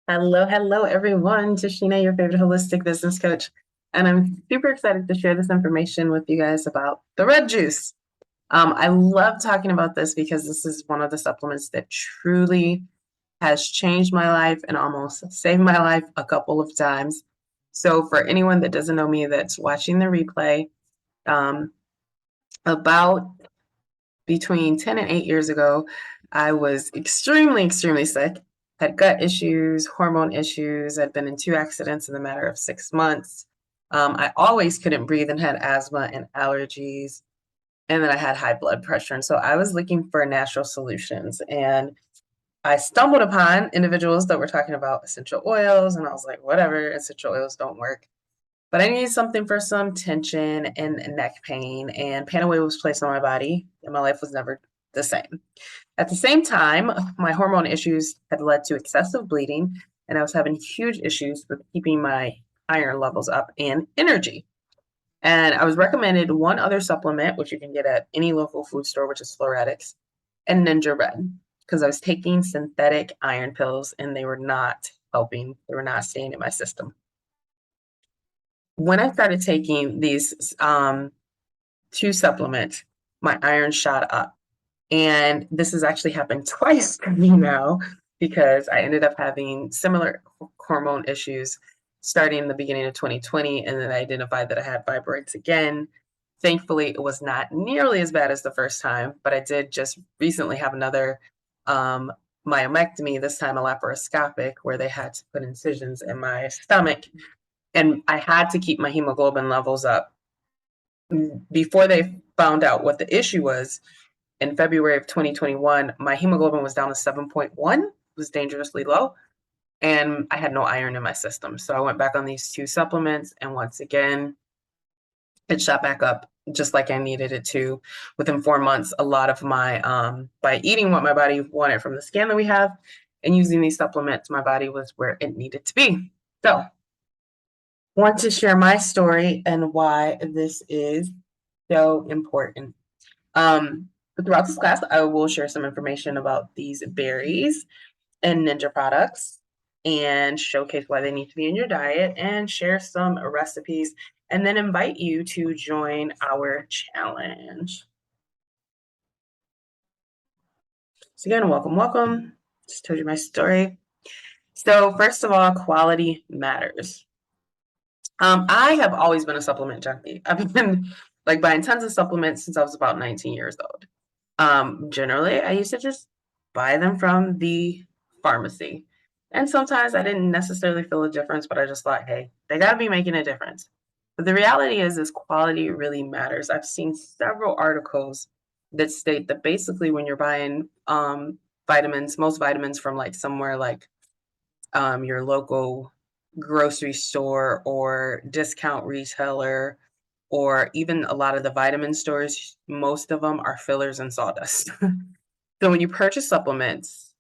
Hello, everyone. Tashina, your favorite holistic business coach. And I'm super excited to share this information with you guys about the red juice. I love talking about this because this is one of the supplements that truly has changed my life and almost saved my life a couple of times. So, for anyone that doesn't know me that's watching the replay, um, about between 10 and 8 years ago, I was extremely sick, had gut issues, hormone issues. I'd been in 2 accidents in the matter of 6 months. I always couldn't breathe and had asthma and allergies. And then I had high blood pressure. And so I was looking for natural solutions. And I stumbled upon individuals that were talking about essential oils. And I was like, whatever, essential oils don't work. But I needed something for some tension and neck pain, and Panaway was placed on my body, and my life was never the same. At the same time, my hormone issues had led to excessive bleeding, and I was having huge issues with keeping my iron levels up and energy. And I was recommended one other supplement, which you can get at any local food store, which is Floretics, and Ninja Red, because I was taking synthetic iron pills and they were not helping. They were not staying in my system. When I started taking these 2 supplements, my iron shot up. And this has actually happened twice to me now because I ended up having similar hormone issues starting in the beginning of 2020. And then I identified that I had fibroids again. Thankfully, it was not nearly as bad as the first time, but I did just recently have another myomectomy, this time a laparoscopic, where they had to put incisions in my stomach and I had to keep my hemoglobin levels up. Before they found out what the issue was, in February of 2021, my hemoglobin was down to 7.1, it was dangerously low, and I had no iron in my system. So I went back on these 2 supplements, and once again, it shot back up just like I needed it to. Within 4 months, a lot of my, by eating what my body wanted from the scan that we have and using these supplements, my body was where it needed to be. So want to share my story and why this is so important. Throughout this class, I will share some information about these berries and Ninja products and showcase why they need to be in your diet and share some recipes and then invite you to join our challenge. So again, welcome. Just told you my story. So first of all, quality matters. I have always been a supplement junkie. I've been like buying tons of supplements since I was about 19 years old. Generally, I used to just buy them from the pharmacy. And sometimes I didn't necessarily feel a difference, but I just thought, hey, they got to be making a difference. But the reality is quality really matters. I've seen several articles that state that basically when you're buying vitamins, most vitamins from like somewhere like your local grocery store or discount retailer, or even a lot of the vitamin stores, most of them are fillers and sawdust. So when you purchase supplements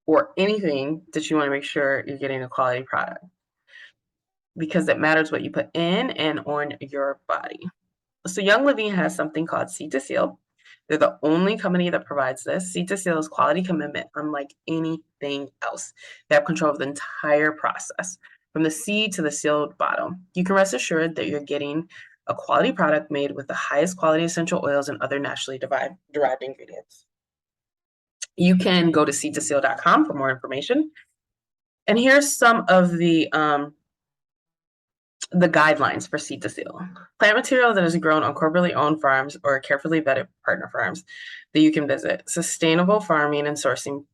or anything that you want to make sure you're getting a quality product, because it matters what you put in and on your body. So Young Living has something called Seed to Seal. They're the only company that provides this. Seed to Seal is quality commitment unlike anything else. They have control of the entire process, from the seed to the sealed bottle. You can rest assured that you're getting a quality product made with the highest quality essential oils and other naturally derived ingredients. You can go to seedtoseal.com for more information. And here's some of the guidelines for seed to seal. Plant material that is grown on corporately owned farms or carefully vetted partner farms that you can visit. Sustainable farming and sourcing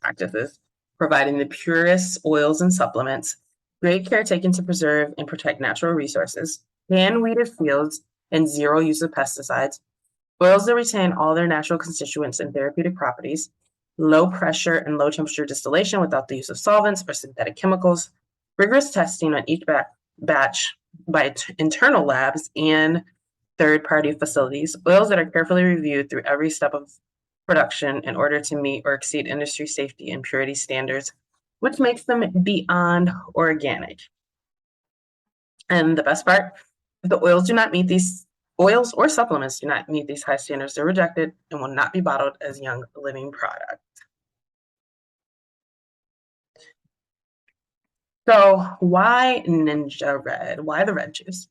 practices, providing the purest oils and supplements. Great care taken to preserve and protect natural resources. Hand-weeded fields and zero use of pesticides. Oils that retain all their natural constituents and therapeutic properties. Low pressure and low temperature distillation without the use of solvents or synthetic chemicals. Rigorous testing on each batch by internal labs and third-party facilities. Oils that are carefully reviewed through every step of production in order to meet or exceed industry safety and purity standards, which makes them beyond organic. And the best part, if the oils or supplements do not meet these high standards, they're rejected and will not be bottled as Young Living product. So why Ninja Red? Why the red juice?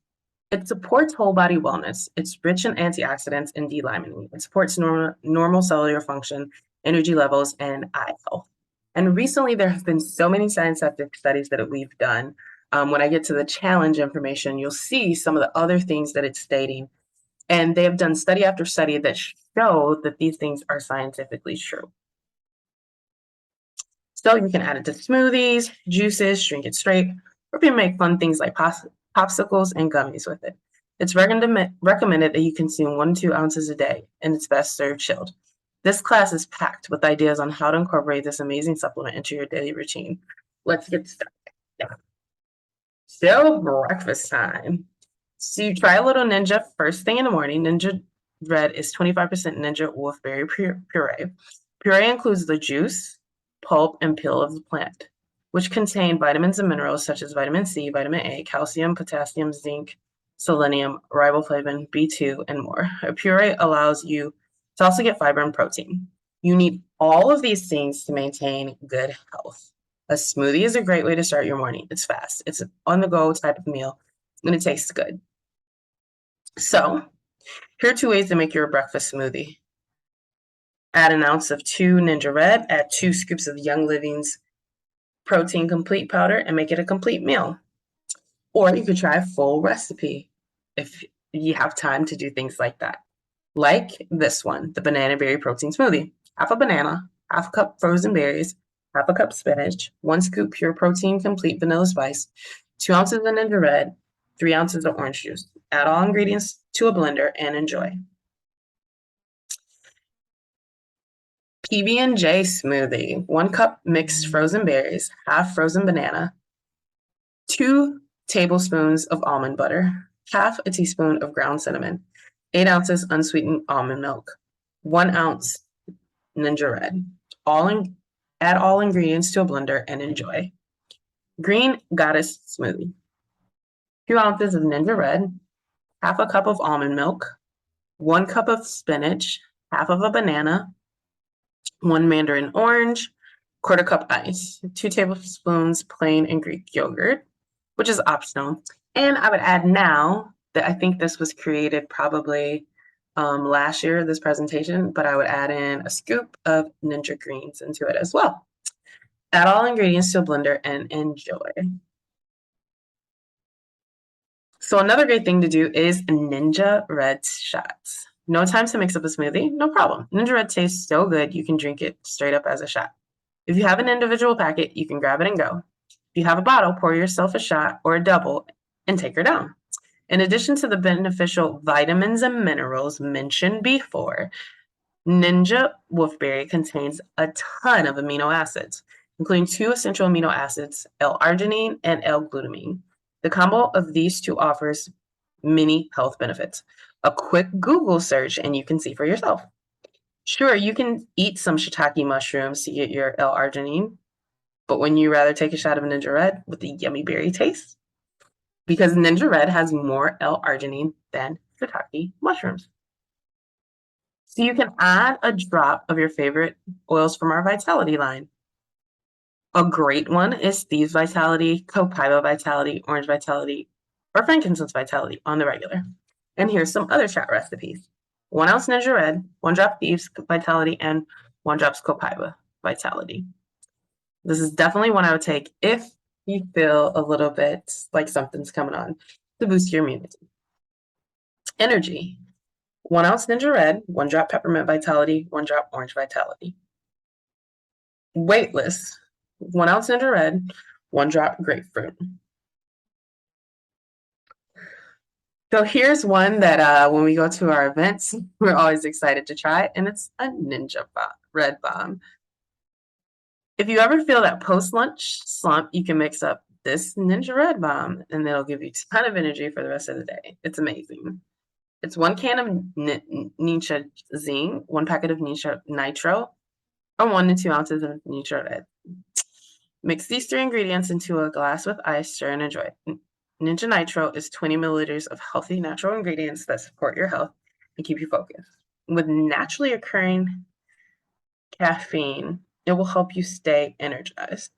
It supports whole body wellness. It's rich in antioxidants and D-limonene. It supports normal cellular function, energy levels, and eye health. And recently, there have been so many scientific studies that we've done. When I get to the challenge information, you'll see some of the other things that it's stating. And they have done study after study that show that these things are scientifically true. So you can add it to smoothies, juices, drink it straight, or you can make fun things like popsicles and gummies with it. It's recommended that you consume 1 to 2 ounces a day, and it's best served chilled. This class is packed with ideas on how to incorporate this amazing supplement into your daily routine. Let's get started. So breakfast time. So you try a little Ninja first thing in the morning. Ninja Red is 25% Ninja wolfberry puree. Puree includes the juice, pulp, and peel of the plant, which contain vitamins and minerals such as vitamin C, vitamin A, calcium, potassium, zinc, selenium, riboflavin, B2, and more. A puree allows you to also get fiber and protein. You need all of these things to maintain good health. A smoothie is a great way to start your morning. It's fast. It's an on-the-go type of meal, and it tastes good. So, here are 2 ways to make your breakfast smoothie. Add an ounce of 2 Ninja Red, add 2 scoops of Young Living's protein complete powder, and make it a complete meal. Or you could try a full recipe if you have time to do things like that. Like this one, the banana berry protein smoothie. Half a banana, half a cup frozen berries, half a cup spinach, 1 scoop pure protein complete vanilla spice, 2 ounces of Ninja Red, 3 ounces of orange juice. Add all ingredients to a blender and enjoy. PB&J smoothie. 1 cup mixed frozen berries, half frozen banana, 2 tablespoons of almond butter, half a teaspoon of ground cinnamon, 8 ounces unsweetened almond milk, 1 ounce Ninja Red. Add all ingredients to a blender and enjoy. Green Goddess smoothie. 2 ounces of Ninja Red, half a cup of almond milk, 1 cup of spinach, half of a banana, 1 mandarin orange, 1/4 cup ice, 2 tablespoons plain and Greek yogurt, which is optional. And I would add now that I think this was created probably last year, this presentation, but I would add in a scoop of Ninja greens into it as well. Add all ingredients to a blender and enjoy. So another great thing to do is Ninja Red shots. No time to mix up a smoothie? No problem. Ninja Red tastes so good, you can drink it straight up as a shot. If you have an individual packet, you can grab it and go. If you have a bottle, pour yourself a shot or a double and take her down. In addition to the beneficial vitamins and minerals mentioned before, Ninja Wolfberry contains a ton of amino acids, including 2 essential amino acids, L-arginine and L-glutamine. The combo of these 2 offers many health benefits. A quick Google search and you can see for yourself. Sure, you can eat some shiitake mushrooms to get your L-arginine, but wouldn't you rather take a shot of Ninja Red with the yummy berry taste? Because Ninja Red has more L-arginine than shiitake mushrooms. So you can add a drop of your favorite oils from our Vitality line. A great one is Thieves Vitality, Copaiba Vitality, Orange Vitality, or Frankincense Vitality on the regular. And here's some other chat recipes. 1 ounce Ninja Red, 1 drop Thieves Vitality, and 1 drop Copaiba Vitality. This is definitely one I would take if you feel a little bit like something's coming on to boost your immunity. Energy. 1 ounce Ninja Red, 1 drop Peppermint Vitality, 1 drop Orange Vitality. Weightless. 1 ounce Ninja Red, 1 drop Grapefruit. So here's one that when we go to our events, we're always excited to try, and it's a Ninja Red Bomb. If you ever feel that post-lunch slump, you can mix up this Ninja Red Bomb, and it'll give you a ton of energy for the rest of the day. It's amazing. It's 1 can of Ningxia Zing, 1 packet of Ningxia Nitro, or 1 to 2 ounces of Ningxia Red. Mix these 3 ingredients into a glass with ice, stir, and enjoy. Ninja Nitro is 20 milliliters of healthy natural ingredients that support your health and keep you focused. With naturally occurring caffeine, it will help you stay energized.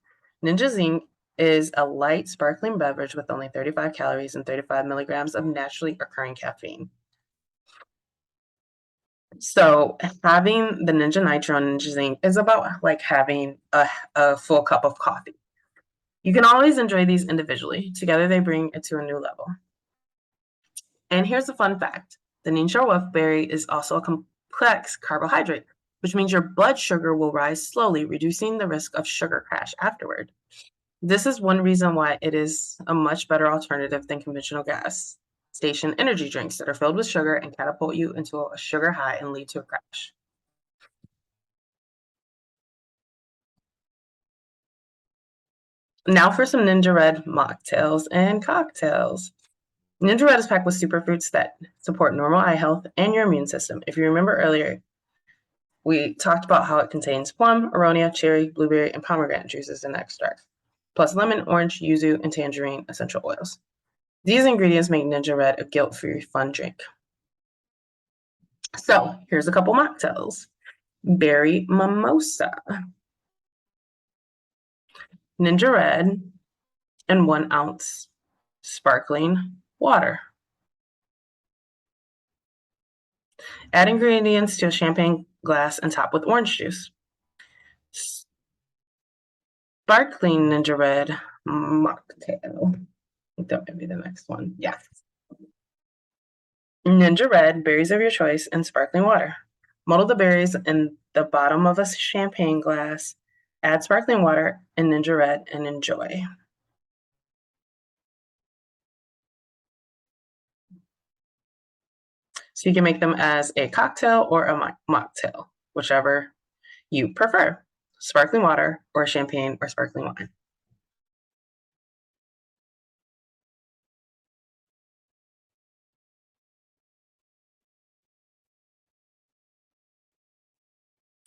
Ninja Zing is a light sparkling beverage with only 35 calories and 35 milligrams of naturally occurring caffeine. So having the Ninja Nitro and Ninja Zinc is about like having a full cup of coffee. You can always enjoy these individually. Together, they bring it to a new level. And here's a fun fact. The Ningxia wolfberry is also a complex carbohydrate, which means your blood sugar will rise slowly, reducing the risk of sugar crash afterward. This is one reason why it is a much better alternative than conventional gas station energy drinks that are filled with sugar and catapult you into a sugar high and lead to a crash. Now for some Ninja Red mocktails and cocktails. Ninja Red is packed with superfruits that support normal eye health and your immune system. If you remember earlier, we talked about how it contains plum, aronia, cherry, blueberry, and pomegranate juices and extracts, plus lemon, orange, yuzu, and tangerine essential oils. These ingredients make Ninja Red a guilt-free fun drink. So here's a couple mocktails. Berry mimosa, Ninja Red, and 1 ounce sparkling water. Add ingredients to a champagne glass and top with orange juice. Sparkling Ninja Red mocktail. I think that might be the next one. Yeah. Ninja Red, berries of your choice, and sparkling water. Muddle the berries in the bottom of a champagne glass. Add sparkling water and Ninja Red and enjoy. So you can make them as a cocktail or a mocktail, whichever you prefer. Sparkling water or champagne or sparkling wine.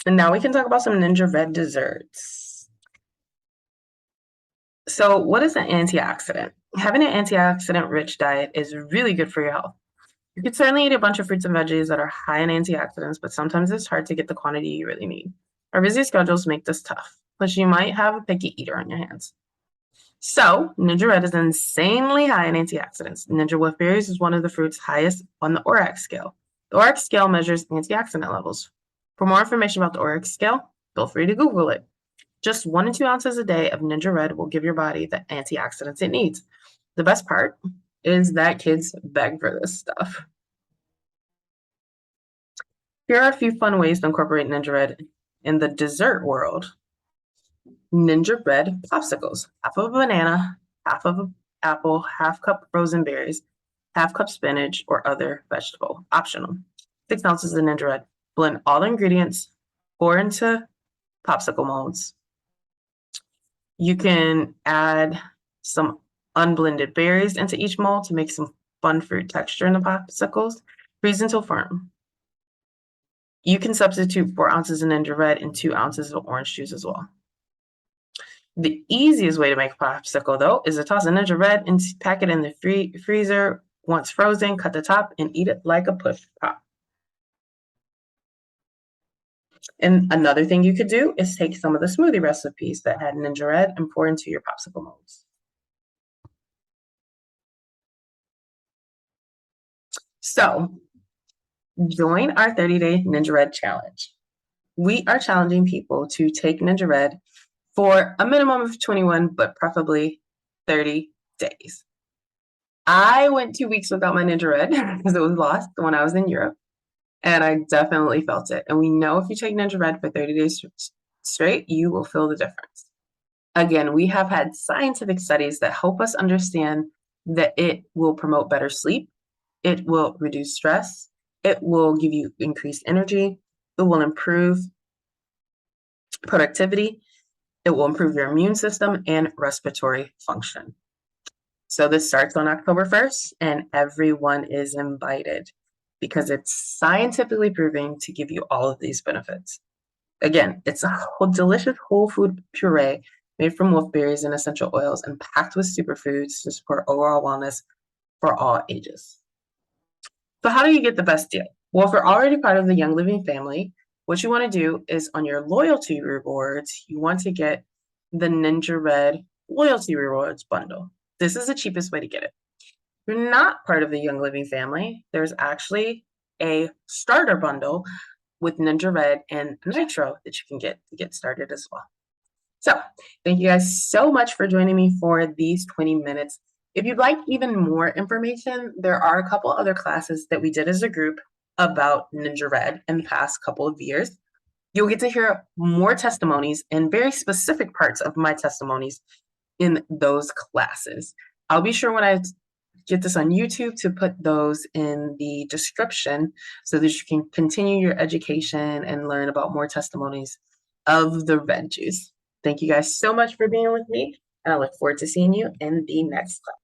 And now we can talk about some Ninja Red desserts. So what is an antioxidant? Having an antioxidant-rich diet is really good for your health. You could certainly eat a bunch of fruits and veggies that are high in antioxidants, but sometimes it's hard to get the quantity you really need. Our busy schedules make this tough, but you might have a picky eater on your hands. So, Ninja Red is insanely high in antioxidants. Ninja wolfberries is one of the fruits highest on the ORAC scale. The ORAC scale measures antioxidant levels. For more information about the ORAC scale, feel free to Google it. Just 1 to 2 ounces a day of Ninja Red will give your body the antioxidants it needs. The best part is that kids beg for this stuff. Here are a few fun ways to incorporate Ninja Red in the dessert world. Ninja Red popsicles. Half of a banana, half of an apple, half cup frozen berries, half cup spinach or other vegetable. Optional. 6 ounces of Ninja Red. Blend all the ingredients, pour into popsicle molds. You can add some unblended berries into each mold to make some fun fruit texture in the popsicles. Freeze until firm. You can substitute 4 ounces of Ninja Red and 2 ounces of orange juice as well. The easiest way to make a popsicle, though, is to toss a Ninja Red and pack it in the freezer. Once frozen, cut the top and eat it like a push pop. And another thing you could do is take some of the smoothie recipes that had Ninja Red and pour into your popsicle molds. So, join our 30-day Ninja Red challenge. We are challenging people to take Ninja Red for a minimum of 21, but preferably 30 days. I went 2 weeks without my Ninja Red because it was lost when I was in Europe, and I definitely felt it. And we know if you take Ninja Red for 30 days straight, you will feel the difference. Again, we have had scientific studies that help us understand that it will promote better sleep, it will reduce stress, it will give you increased energy, it will improve productivity, it will improve your immune system and respiratory function. So this starts on October 1st, and everyone is invited because it's scientifically proving to give you all of these benefits. Again, it's a delicious whole food puree made from wolfberries and essential oils and packed with superfoods to support overall wellness for all ages. So how do you get the best deal? Well, if you're already part of the Young Living family, what you want to do is on your loyalty rewards, you want to get the Ninja Red loyalty rewards bundle. This is the cheapest way to get it. If you're not part of the Young Living family, there's actually a starter bundle with Ninja Red and Nitro that you can get to get started as well. So thank you guys so much for joining me for these 20 minutes. If you'd like even more information, there are a couple other classes that we did as a group about Ninja Red in the past couple of years. You'll get to hear more testimonies and very specific parts of my testimonies in those classes. I'll be sure when I get this on YouTube to put those in the description so that you can continue your education and learn about more testimonies of the red juice. Thank you guys so much for being with me, and I look forward to seeing you in the next class.